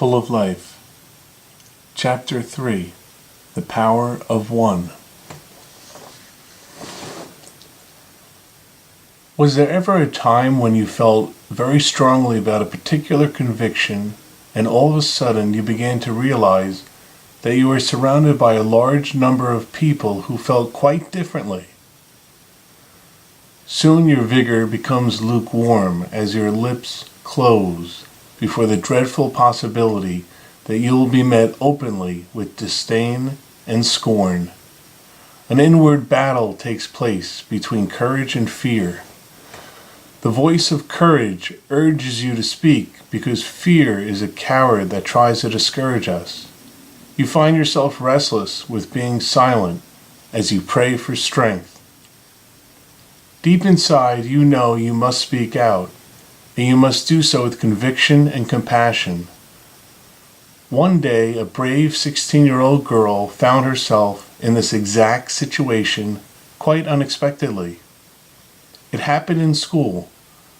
Full of Life. Chapter 3. The Power of One. Was there ever a time when you felt very strongly about a particular conviction, and all of a sudden you began to realize that you were surrounded by a large number of people who felt quite differently? Soon your vigor becomes lukewarm as your lips close before the dreadful possibility that you will be met openly with disdain and scorn. An inward battle takes place between courage and fear. The voice of courage urges you to speak because fear is a coward that tries to discourage us. You find yourself restless with being silent as you pray for strength. Deep inside, you know you must speak out, and you must do so with conviction and compassion. One day, a brave 16-year-old girl found herself in this exact situation quite unexpectedly. It happened in school.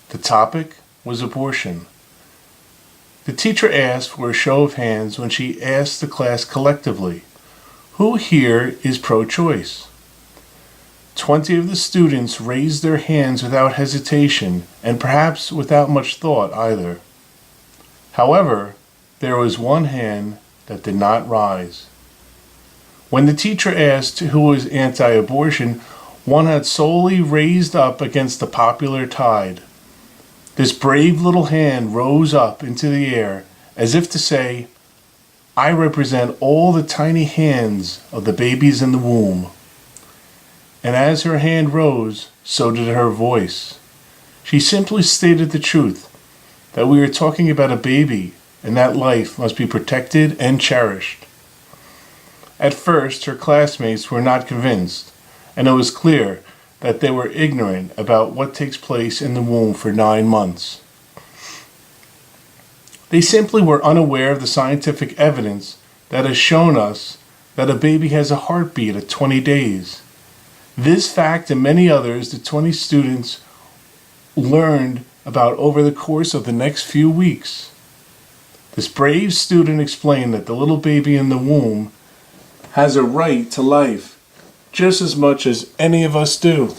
The topic was abortion. The teacher asked for a show of hands when she asked the class collectively, "Who here is pro-choice?" 20 of the students raised their hands without hesitation, and perhaps without much thought either. However, there was one hand that did not rise. When the teacher asked who was anti-abortion, one had solely raised up against the popular tide. This brave little hand rose up into the air as if to say, "I represent all the tiny hands of the babies in the womb." And as her hand rose, so did her voice. She simply stated the truth, that we are talking about a baby and that life must be protected and cherished. At first, her classmates were not convinced, and it was clear that they were ignorant about what takes place in the womb for 9 months. They simply were unaware of the scientific evidence that has shown us that a baby has a heartbeat at 20 days. This fact and many others the 20 students learned about over the course of the next few weeks. This brave student explained that the little baby in the womb has a right to life just as much as any of us do.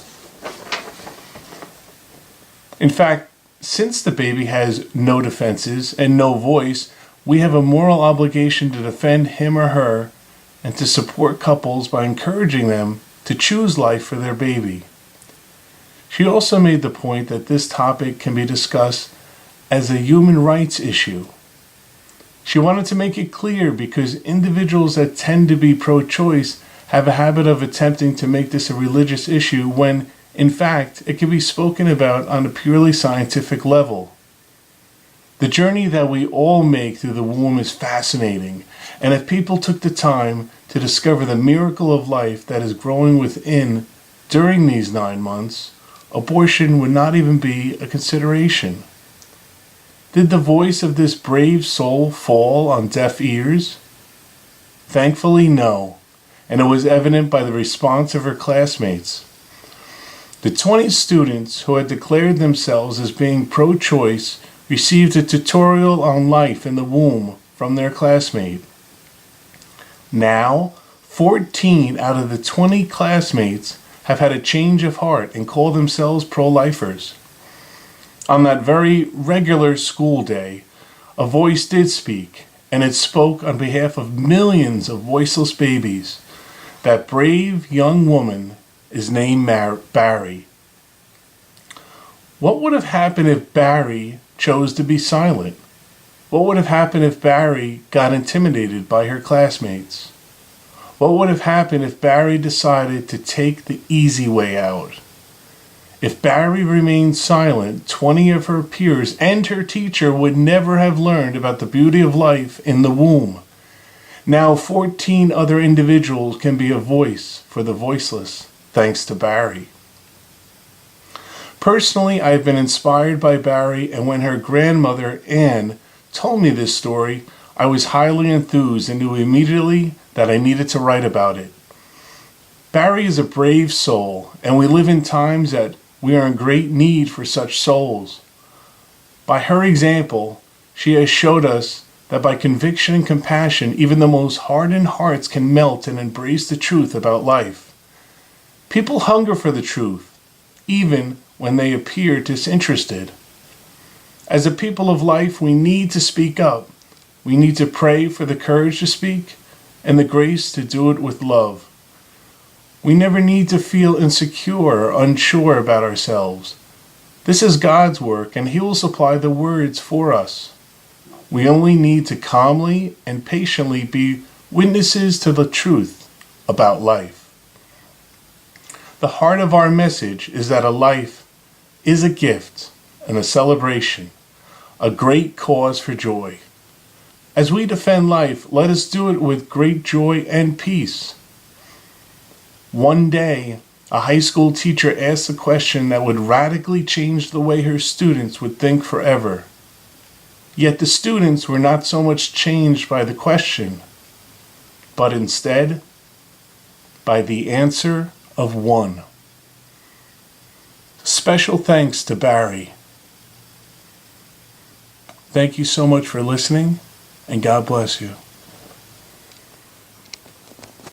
In fact, since the baby has no defenses and no voice, we have a moral obligation to defend him or her and to support couples by encouraging them to choose life for their baby. She also made the point that this topic can be discussed as a human rights issue. She wanted to make it clear because individuals that tend to be pro-choice have a habit of attempting to make this a religious issue when, in fact, it can be spoken about on a purely scientific level. The journey that we all make through the womb is fascinating, and if people took the time to discover the miracle of life that is growing within during these 9 months, abortion would not even be a consideration. Did the voice of this brave soul fall on deaf ears? Thankfully, no, and it was evident by the response of her classmates. The 20 students who had declared themselves as being pro-choice received a tutorial on life in the womb from their classmate. Now, 14 out of the 20 classmates have had a change of heart and call themselves pro-lifers. On that very regular school day, a voice did speak, and it spoke on behalf of millions of voiceless babies. That brave young woman is named Barry. What would have happened if Barry chose to be silent? What would have happened if Barry got intimidated by her classmates? What would have happened if Barry decided to take the easy way out? If Barry remained silent, 20 of her peers and her teacher would never have learned about the beauty of life in the womb. Now 14 other individuals can be a voice for the voiceless, thanks to Barry. Personally, I have been inspired by Barry, and when her grandmother, Anne, told me this story, I was highly enthused and knew immediately that I needed to write about it. Barry is a brave soul, and we live in times that we are in great need for such souls. By her example, she has showed us that by conviction and compassion, even the most hardened hearts can melt and embrace the truth about life. People hunger for the truth, even when they appear disinterested. As a people of life, we need to speak up. We need to pray for the courage to speak and the grace to do it with love. We never need to feel insecure or unsure about ourselves. This is God's work, and He will supply the words for us. We only need to calmly and patiently be witnesses to the truth about life. The heart of our message is that a life is a gift and a celebration, a great cause for joy. As we defend life, let us do it with great joy and peace. One day, a high school teacher asked a question that would radically change the way her students would think forever. Yet the students were not so much changed by the question, but instead by the answer of one. Special thanks to Barry. Thank you so much for listening, and God bless you.